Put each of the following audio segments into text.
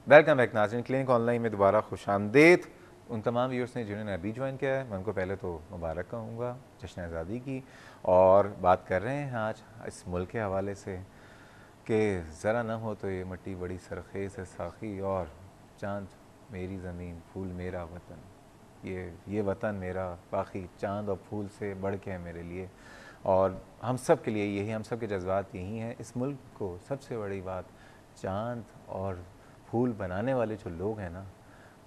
Welcome back ناظرین، clinic on line میں دوبارہ خوش آمدید ان تمام ویورس نے جنہوں نے ابھی جوائن کیا ہے. میں ان کو پہلے تو مبارک کہوں گا جشن آزادی کی، اور بات کر رہے ہیں آج اس ملک کے حوالے سے کہ ذرا نہ ہو تو یہ مٹی بڑی سرخیز ہے ساقی، اور چاند میری زمین پھول میرا وطن، یہ وطن میرا باقی چاند اور پھول سے بڑھ کے ہے میرے لیے. اور ہم سب کے لیے یہی، ہم سب کے جذبات یہی ہیں. اس ملک کو سب سے بڑی بات چاند اور پھول بنانے والے جو لوگ ہیں نا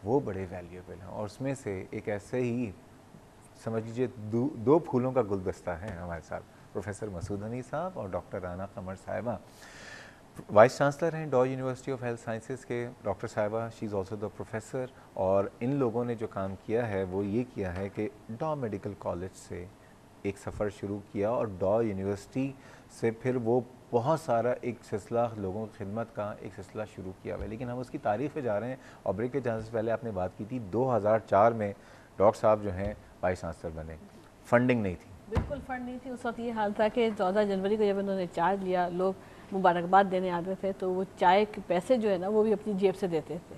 وہ بڑے ویلیوبل ہیں، اور اس میں سے ایک ایسے ہی سمجھ لیجیے دو پھولوں کا گلدستہ ہے ہمارے ساتھ، پروفیسر مسعود حنیف صاحب اور ڈاکٹر رانا قمر صاحبہ. وائس چانسلر ہیں ڈا یونیورسٹی آف ہیلتھ سائنسز کے ڈاکٹر صاحبہ، شی از آلسو دا پروفیسر. اور ان لوگوں نے جو کام کیا ہے وہ یہ کیا ہے کہ ڈا میڈیکل کالج سے ایک سفر شروع کیا، اور ڈا یونیورسٹی سے پھر وہ بہت سارا ایک سلسلہ لوگوں کی خدمت کا ایک سلسلہ شروع کیا ہوا ہے. لیکن ہم اس کی تاریخ پہ جا رہے ہیں، اور بریک کے جانے سے پہلے آپ نے بات کی تھی 2004 میں ڈاکٹر صاحب جو ہیں وائس چانسلر بنے، فنڈنگ نہیں تھی. بالکل فنڈ نہیں تھی. اس وقت یہ حال تھا کہ 14 جنوری کو جب انہوں نے چارج لیا، لوگ مبارکباد دینے آتے تھے تو وہ چائے کے پیسے جو ہے نا وہ بھی اپنی جیب سے دیتے تھے.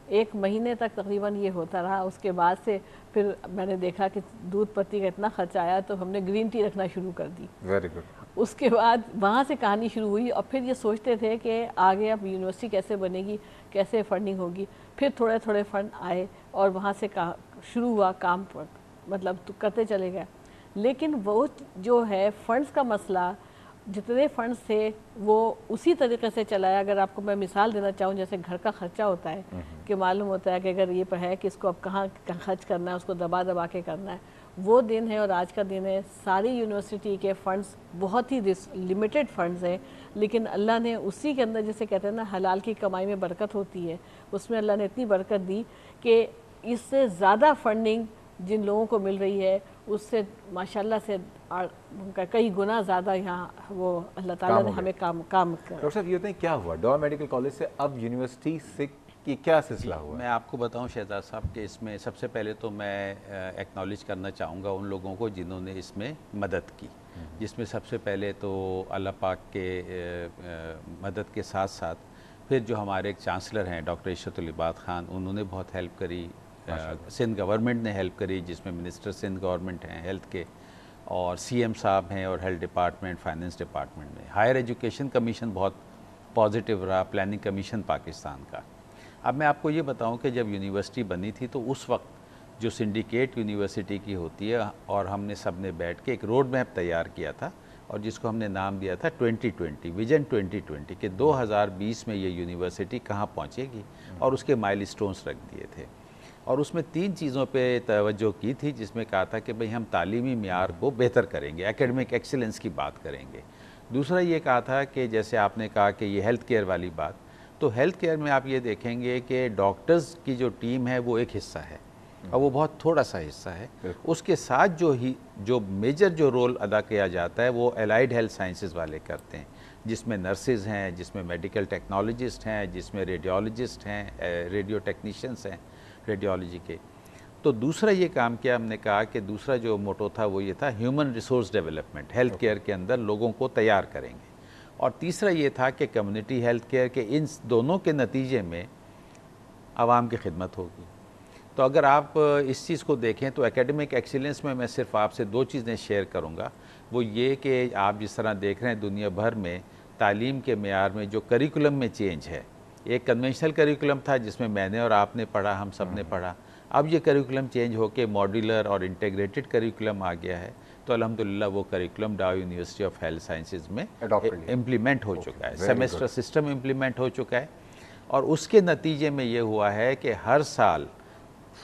ایک مہینے تک تقریباً یہ ہوتا رہا. اس کے بعد سے پھر میں نے دیکھا کہ دودھ پتی کا اتنا خرچ آیا تو ہم نے گرین ٹی رکھنا شروع کر دی. Very good. اس کے بعد وہاں سے کہانی شروع ہوئی، اور پھر یہ سوچتے تھے کہ آگے اب یونیورسٹی کیسے بنے گی، کیسے فنڈنگ ہوگی. پھر تھوڑے تھوڑے فنڈ آئے اور وہاں سے شروع ہوا کام، مطلب کرتے چلے گئے. لیکن وہ جو ہے فنڈز کا مسئلہ، جتنے فنڈز تھے وہ اسی طریقے سے چلایا. اگر آپ کو میں مثال دینا چاہوں، جیسے گھر کا خرچہ ہوتا ہے کہ معلوم ہوتا ہے کہ اگر یہ پر ہے کہ اس کو اب کہاں خرچ کرنا ہے، اس کو دبا کے کرنا ہے. وہ دن ہے اور آج کا دن ہے. ساری یونیورسٹی کے فنڈز بہت ہی لمیٹڈ فنڈز ہیں، لیکن اللہ نے اسی کے اندر، جسے کہتے ہیں نا حلال کی کمائی میں برکت ہوتی ہے، اس میں اللہ نے اتنی برکت دی کہ اس سے زیادہ فنڈنگ جن لوگوں کو مل رہی ہے اس سے ماشاءاللہ سے کئی گنا زیادہ یہاں وہ اللہ تعالیٰ نے ہمیں کام کیا. ڈاکٹر صاحب یہ بتائیں کیا ہوا ڈا میڈیکل کالج سے اب یونیورسٹی سے کی کیا سلسلہ ہوا؟ میں آپ کو بتاؤں شہزاد صاحب کہ اس میں سب سے پہلے تو میں ایکنالج کرنا چاہوں گا ان لوگوں کو جنہوں نے اس میں مدد کی، جس میں سب سے پہلے تو اللہ پاک کے مدد کے ساتھ ساتھ پھر جو ہمارے ایک چانسلر ہیں ڈاکٹر عشرت العباد خان، انہوں نے بہت ہیلپ کری. سندھ گورنمنٹ نے ہیلپ کری، جس میں منسٹر سندھ گورنمنٹ ہیں ہیلتھ کے، اور سی ایم صاحب ہیں، اور ہیلتھ ڈپارٹمنٹ، فائننس ڈپارٹمنٹ میں. ہائر ایجوکیشن کمیشن بہت پازیٹیو رہا، پلاننگ کمیشن پاکستان کا. اب میں آپ کو یہ بتاؤں کہ جب یونیورسٹی بنی تھی تو اس وقت جو سنڈیکیٹ یونیورسٹی کی ہوتی ہے، اور ہم نے سب نے بیٹھ کے ایک روڈ میپ تیار کیا تھا، اور جس کو ہم نے نام دیا تھا 2020 ویژن 2020 کہ 2020 میں یہ یونیورسٹی کہاں پہنچے گی، اور اس کے مائل سٹونز رکھ دیے تھے. اور اس میں 3 چیزوں پہ توجہ کی تھی، جس میں کہا تھا کہ بھئی ہم تعلیمی معیار کو بہتر کریں گے، ایکیڈمک ایکسیلنس کی بات کریں گے. دوسرا یہ کہا تھا کہ جیسے آپ نے کہا کہ یہ ہیلتھ کیئر والی بات، تو ہیلتھ کیئر میں آپ یہ دیکھیں گے کہ ڈاکٹرز کی جو ٹیم ہے وہ ایک حصہ ہے، اور وہ بہت تھوڑا سا حصہ ہے. اس کے ساتھ جو میجر جو رول ادا کیا جاتا ہے وہ الائیڈ ہیلتھ سائنسز والے کرتے ہیں، جس میں نرسز ہیں، جس میں میڈیکل ٹیکنالوجسٹ ہیں، جس میں ریڈیولوجسٹ ہیں، ریڈیو ٹیکنیشینس ہیں ریڈیولوجی کے. تو دوسرا یہ کام کیا، ہم نے کہا کہ دوسرا جو موٹو تھا وہ یہ تھا human resource development, health care کے اندر لوگوں کو تیار کریں گے. اور تیسرا یہ تھا کہ کمیونٹی ہیلتھ کیئر کے ان دونوں کے نتیجے میں عوام کی خدمت ہوگی. تو اگر آپ اس چیز کو دیکھیں تو ایکیڈمک ایکسیلنس میں صرف آپ سے 2 چیزیں شیئر کروں گا. وہ یہ کہ آپ جس طرح دیکھ رہے ہیں دنیا بھر میں تعلیم کے معیار میں جو کریکولم میں چینج ہے، ایک کنونشنل کریکولم تھا جس میں میں نے اور آپ نے پڑھا، ہم سب نے پڑھا. اب یہ کریکولم چینج ہو کے ماڈیولر اور انٹیگریٹڈ کریکولم آ گیا ہے. تو الحمدللہ وہ کریکولم ڈا یونیورسٹی آف ہیلتھ سائنسز میں امپلیمنٹ ہو چکا ہے، سیمیسٹر سسٹم امپلیمنٹ ہو چکا ہے. اور اس کے نتیجے میں یہ ہوا ہے کہ ہر سال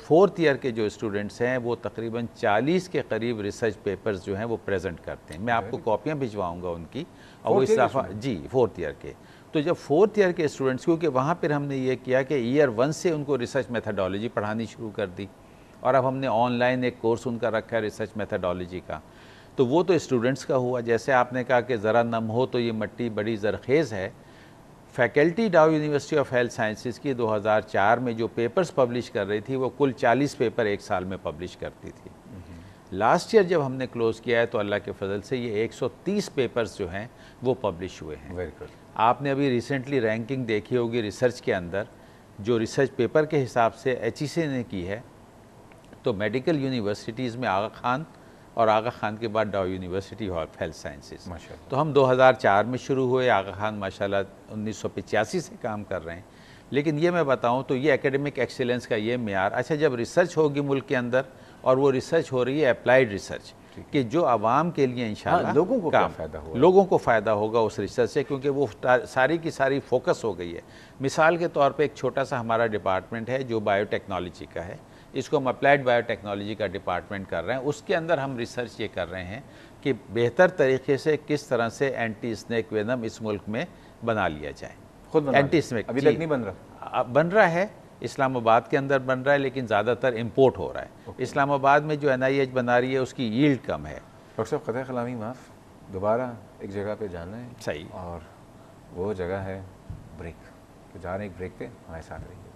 4th ایئر کے جو اسٹوڈنٹس ہیں وہ تقریباً 40 کے قریب ریسرچ پیپرز جو ہیں وہ پریزنٹ کرتے ہیں. میں آپ کو کاپیاں بھجواؤں گا ان کی، اور وہ اضافہ 4th ایئر کے. تو جب 4th ایئر کے اسٹوڈنٹس، کیونکہ وہاں پھر ہم نے یہ کیا کہ ایئر 1 سے ان کو ریسرچ میتھڈالوجی پڑھانی شروع کر دی، اور اب ہم نے آن لائن ایک کورس ان کا رکھا ہے ریسرچ میتھڈالوجی کا. تو وہ تو اسٹوڈنٹس کا ہوا. جیسے آپ نے کہا کہ ذرا نم ہو تو یہ مٹی بڑی زرخیز ہے، فیکلٹی ڈا یونیورسٹی آف ہیلتھ سائنسز کی 2004 میں جو پیپرز پبلش کر رہی تھی وہ کل 40 پیپر ایک سال میں پبلش کرتی تھی. لاسٹ ایئر جب ہم نے کلوز کیا ہے تو اللہ کے فضل سے یہ 130 پیپرز جو ہیں وہ پبلش ہوئے ہیں. آپ نے ابھی ریسنٹلی رینکنگ دیکھی ہوگی ریسرچ کے اندر، جو ریسرچ پیپر کے حساب سے HEC نے کی ہے تو میڈیکل یونیورسٹیز میں آغا خان اور آغا خان کے بعد ڈاؤ یونیورسٹی آف ہیلتھ سائنسز. تو ہم 2004 میں شروع ہوئے, آغا خان ماشاءاللہ 1985 سے کام کر رہے ہیں. لیکن یہ میں بتاؤں تو یہ ایکیڈمک ایکسیلنس کا یہ معیار, اچھا جب ریسرچ ہوگی ملک کے اندر اور وہ ریسرچ ہو رہی ہے اپلائیڈ ریسرچ کہ جو عوام کے لیے انشاءاللہ لوگوں کو کیا فائدہ ہوگا, لوگوں کو فائدہ ہوگا اس ریسرچ سے, کیونکہ وہ ساری کی ساری فوکس ہو گئی ہے. مثال کے طور پہ ایک چھوٹا سا ہمارا ڈپارٹمنٹ ہے جو بایو ٹیکنالوجی کا ہے, اس کو ہم اپلائیڈ بایو ٹیکنالوجی کا ڈپارٹمنٹ کر رہے ہیں. اس کے اندر ہم ریسرچ یہ کر رہے ہیں کہ بہتر طریقے سے کس طرح سے اینٹی اسنیک وینم اس ملک میں بنا لیا جائے. خود اینٹی اسنیک ابھی تک نہیں بن رہا, بن رہا ہے, اسلام آباد کے اندر بن رہا ہے لیکن زیادہ تر امپورٹ ہو رہا ہے. اسلام آباد میں جو NIH بنا رہی ہے اس کی ییلڈ کم ہے. ڈاکٹر صاحب قطع کلامی معاف, دوبارہ ایک جگہ پہ جانا ہے. صحیح. اور وہ جگہ ہے بریک, تو جا رہے ہیں ایک بریک پہ, ہمارے ساتھ رہیے.